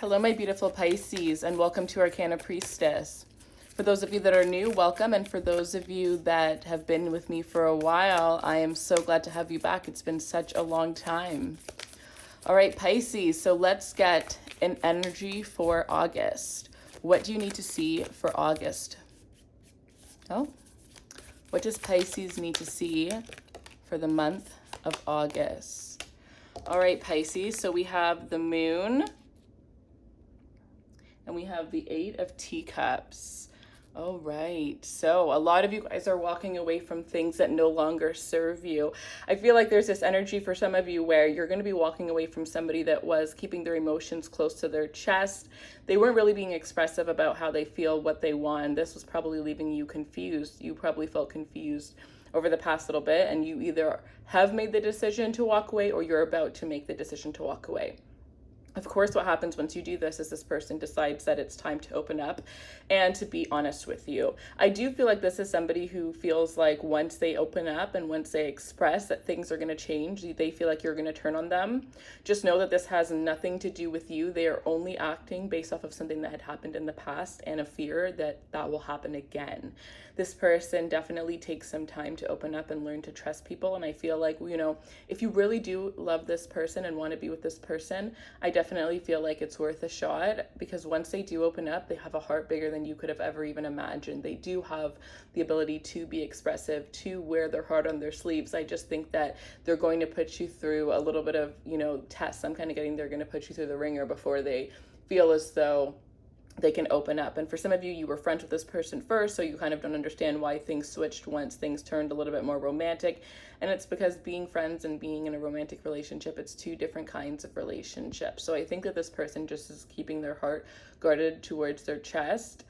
Hello, my beautiful Pisces, and welcome to Arcana Priestess. For those of you that are new, welcome, and for those of you that have been with me for a while, I am so glad to have you back. It's been such a long time. All right, Pisces, so let's get an energy for August. What do you need to see for August? Oh, what does Pisces need to see for the month of August? All right, Pisces, so we have the moon, and we have the Eight of Teacups. All right. So a lot of you guys are walking away from things that no longer serve you. I feel like there's this energy for some of you where you're going to be walking away from somebody that was keeping their emotions close to their chest. They weren't really being expressive about how they feel, what they want. This was probably leaving you confused. You probably felt confused over the past little bit, and you either have made the decision to walk away or you're about to make the decision to walk away. Of course, what happens once you do this is this person decides that it's time to open up and to be honest with you. I do feel like this is somebody who feels like once they open up and once they express that things are going to change, they feel like you're going to turn on them. Just know that this has nothing to do with you. They are only acting based off of something that had happened in the past and a fear that that will happen again. This person definitely takes some time to open up and learn to trust people. And I feel like, you know, if you really do love this person and want to be with this person, I definitely feel like it's worth a shot, because once they do open up, they have a heart bigger than you could have ever even imagined. They do have the ability to be expressive, to wear their heart on their sleeves. I just think that they're going to put you through a little bit of, you know, test. I'm kind of getting they're going to put you through the ringer before they feel as though they can open up. And for some of you, you were friends with this person first, so you kind of don't understand why things switched once things turned a little bit more romantic. And it's because being friends and being in a romantic relationship, it's two different kinds of relationships. So I think that this person just is keeping their heart guarded towards their chest.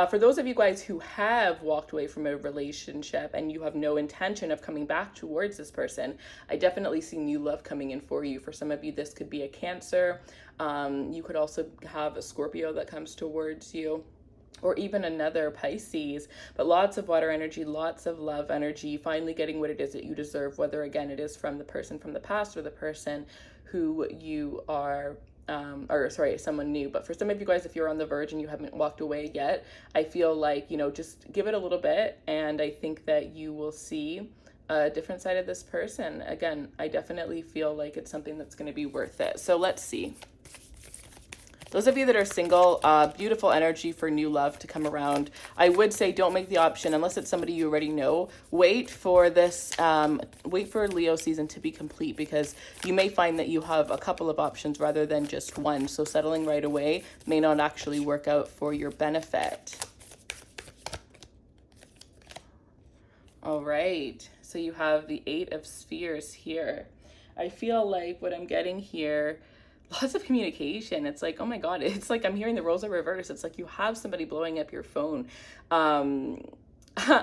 For those of you guys who have walked away from a relationship and you have no intention of coming back towards this person, I definitely see new love coming in for you. For some of you, this could be a Cancer. You could also have a Scorpio that comes towards you, or even another Pisces, but lots of water energy, lots of love energy, finally getting what it is that you deserve, whether again it is from the person from the past or the person who you are someone new. But for some of you guys, if you're on the verge and you haven't walked away yet, I feel like, you know, just give it a little bit, and I think that you will see a different side of this person. Again, I definitely feel like it's something that's going to be worth it. So let's see. Those of you that are single, beautiful energy for new love to come around. I would say don't make the option unless it's somebody you already know. Wait for this, wait for Leo season to be complete, because you may find that you have a couple of options rather than just one. So settling right away may not actually work out for your benefit. All right, so you have the Eight of Spheres here. I feel like what I'm getting here, lots of communication. It's like, oh my God, it's like I'm hearing the roles are reversed. It's like you have somebody blowing up your phone.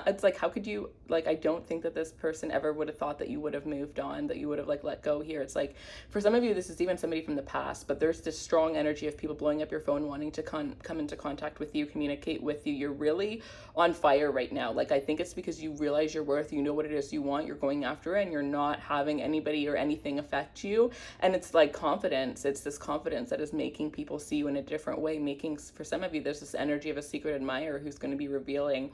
It's like, how could you, like, I don't think that this person ever would have thought that you would have moved on, that you would have like let go here. It's like, for some of you, this is even somebody from the past, but there's this strong energy of people blowing up your phone, wanting to come into contact with you, communicate with you. You're really on fire right now. Like, I think it's because you realize your worth, you know what it is you want, you're going after it, and you're not having anybody or anything affect you. And it's like confidence. It's this confidence that is making people see you in a different way, making, for some of you, there's this energy of a secret admirer who's going to be revealing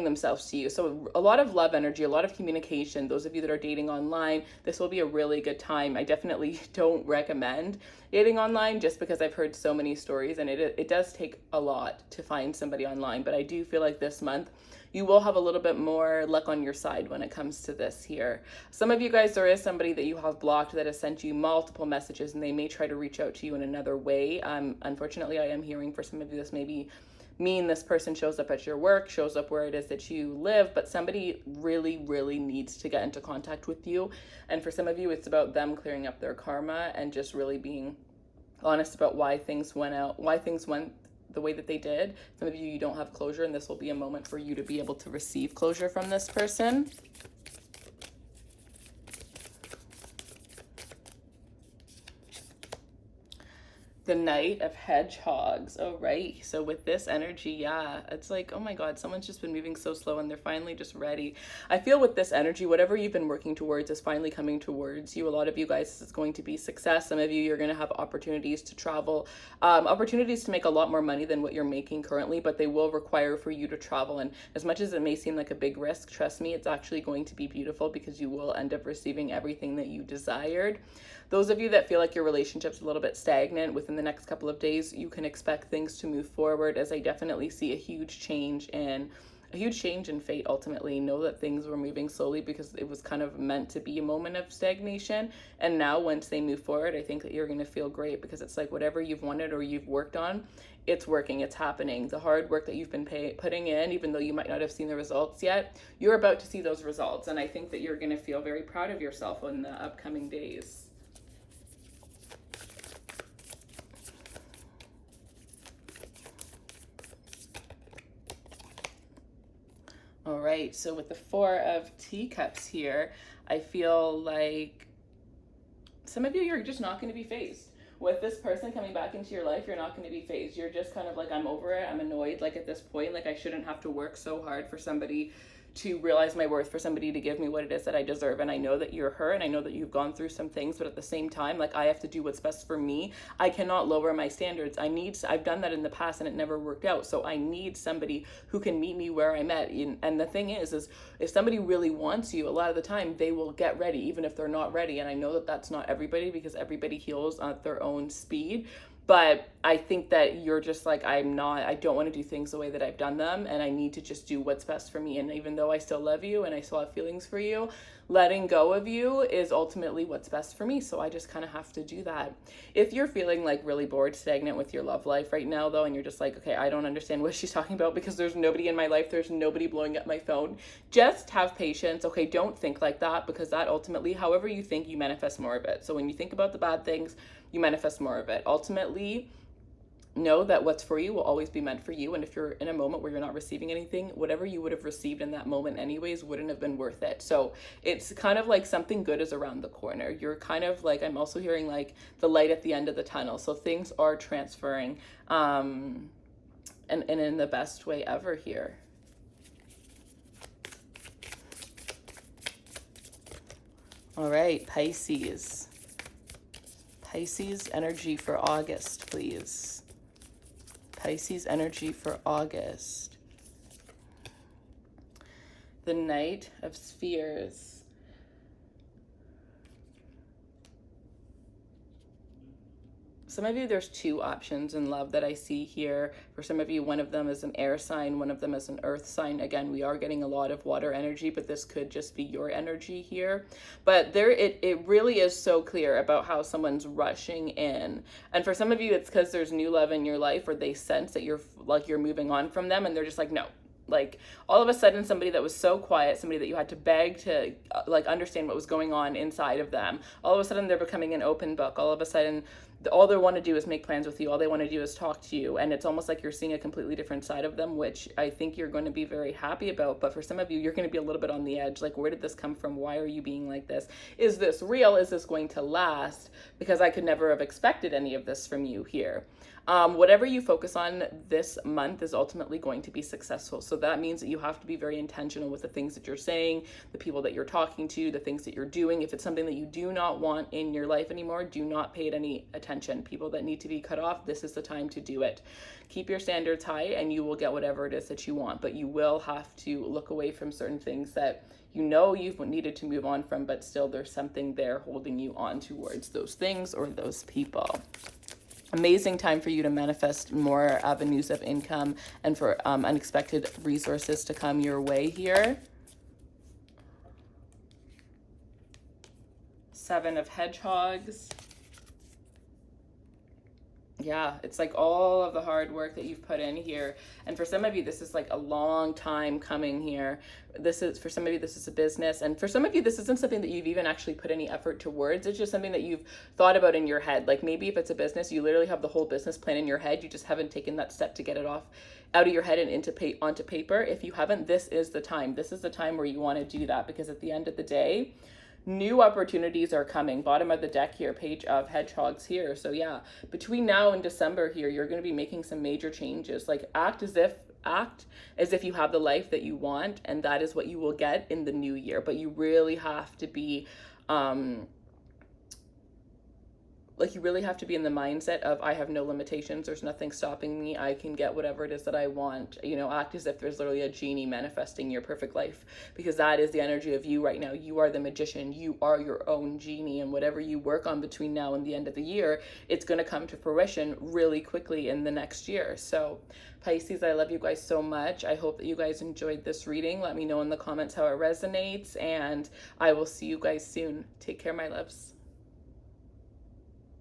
themselves to you. So a lot of love energy, a lot of communication. Those of you that are dating online, this will be a really good time. I definitely don't recommend dating online, just because I've heard so many stories, and it does take a lot to find somebody online. But I do feel like this month you will have a little bit more luck on your side when it comes to this here. Some of you guys, there is somebody that you have blocked that has sent you multiple messages, and they may try to reach out to you in another way. Unfortunately, I am hearing for some of you this may mean this person shows up at your work, shows up where it is that you live, but somebody really, really needs to get into contact with you. And for some of you, it's about them clearing up their karma and just really being honest about why things went the way that they did. Some of you, you don't have closure, and this will be a moment for you to be able to receive closure from this person. The Knight of Hedgehogs. Oh, right. So with this energy, yeah, it's like, oh my God, someone's just been moving so slow and they're finally just ready. I feel with this energy, whatever you've been working towards is finally coming towards you. A lot of you guys, this is going to be success. Some of you, you're going to have opportunities to travel, opportunities to make a lot more money than what you're making currently, but they will require for you to travel. And as much as it may seem like a big risk, trust me, it's actually going to be beautiful because you will end up receiving everything that you desired. Those of you that feel like your relationship's a little bit stagnant, within the next couple of days, you can expect things to move forward, as I definitely see a huge change in fate. Ultimately, know that things were moving slowly because it was kind of meant to be a moment of stagnation. And now once they move forward, I think that you're going to feel great because it's like whatever you've wanted or you've worked on, it's working, it's happening. The hard work that you've been putting in, even though you might not have seen the results yet, you're about to see those results. And I think that you're going to feel very proud of yourself in the upcoming days. All right, so with the Four of Teacups here, I feel like some of you, you're just not going to be phased. With this person coming back into your life, you're not going to be phased. You're just kind of like, I'm over it. I'm annoyed. Like at this point, like I shouldn't have to work so hard for somebody to realize my worth, for somebody to give me what it is that I deserve. And I know that you're her and I know that you've gone through some things, but at the same time, like I have to do what's best for me. I cannot lower my standards. I've done that in the past and it never worked out. So I need somebody who can meet me where I'm at. And the thing is if somebody really wants you, a lot of the time they will get ready, even if they're not ready. And I know that that's not everybody because everybody heals at their own speed. But I think that you're just like, I don't want to do things the way that I've done them. And I need to just do what's best for me. And even though I still love you and I still have feelings for you, letting go of you is ultimately what's best for me. So I just kind of have to do that. If you're feeling like really bored, stagnant with your love life right now, though, and you're just like, okay, I don't understand what she's talking about because there's nobody in my life. There's nobody blowing up my phone. Just have patience. Okay, don't think like that because that ultimately, however you think, you manifest more of it. So when you think about the bad things, you manifest more of it. Ultimately, know that what's for you will always be meant for you. And if you're in a moment where you're not receiving anything, whatever you would have received in that moment anyways wouldn't have been worth it. So it's kind of like something good is around the corner. You're kind of like, I'm also hearing like the light at the end of the tunnel. So things are transferring and in the best way ever here. All right, Pisces. Pisces energy for August, please. Pisces energy for August. The Knight of Spheres. Some of you, there's two options in love that I see here. For some of you, one of them is an air sign, one of them is an earth sign. Again, we are getting a lot of water energy, but this could just be your energy here. But it really is so clear about how someone's rushing in. And for some of you, it's because there's new love in your life or they sense that you're moving on from them and they're just like, no. Like all of a sudden somebody that was so quiet, somebody that you had to beg to understand what was going on inside of them, all of a sudden they're becoming an open book. All of a sudden all they want to do is make plans with you. All they want to do is talk to you. And it's almost like you're seeing a completely different side of them, which I think you're going to be very happy about. But for some of you, you're going to be a little bit on the edge. Like, where did this come from? Why are you being like this? Is this real? Is this going to last? Because I could never have expected any of this from you here. Whatever you focus on this month is ultimately going to be successful. So that means that you have to be very intentional with the things that you're saying, the people that you're talking to, the things that you're doing. If it's something that you do not want in your life anymore, do not pay it any attention. People that need to be cut off, this is the time to do it. Keep your standards high and you will get whatever it is that you want, but you will have to look away from certain things that you know you've needed to move on from, but still there's something there holding you on towards those things or those people. Amazing time for you to manifest more avenues of income and for unexpected resources to come your way here. Seven of Hedgehogs. Yeah, it's like all of the hard work that you've put in here. And for some of you, this is like a long time coming here. For some of you, this is a business. And for some of you, this isn't something that you've even actually put any effort towards. It's just something that you've thought about in your head. Like maybe if it's a business, you literally have the whole business plan in your head. You just haven't taken that step to get it out of your head and onto paper. If you haven't, this is the time. This is the time where you want to do that because at the end of the day, new opportunities are coming. Bottom of the deck here, page of hedgehogs here. So yeah, between now and December here, you're going to be making some major changes. Like act as if you have the life that you want, and that is what you will get in the new year. But you really have to be like, you really have to be in the mindset of, I have no limitations, there's nothing stopping me, I can get whatever it is that I want. You know, act as if there's literally a genie manifesting your perfect life, because that is the energy of you right now. You are the magician, you are your own genie, and whatever you work on between now and the end of the year, it's going to come to fruition really quickly in the next year. So Pisces, I love you guys so much. I hope that you guys enjoyed this reading. Let me know in the comments how it resonates, and I will see you guys soon. Take care, my loves.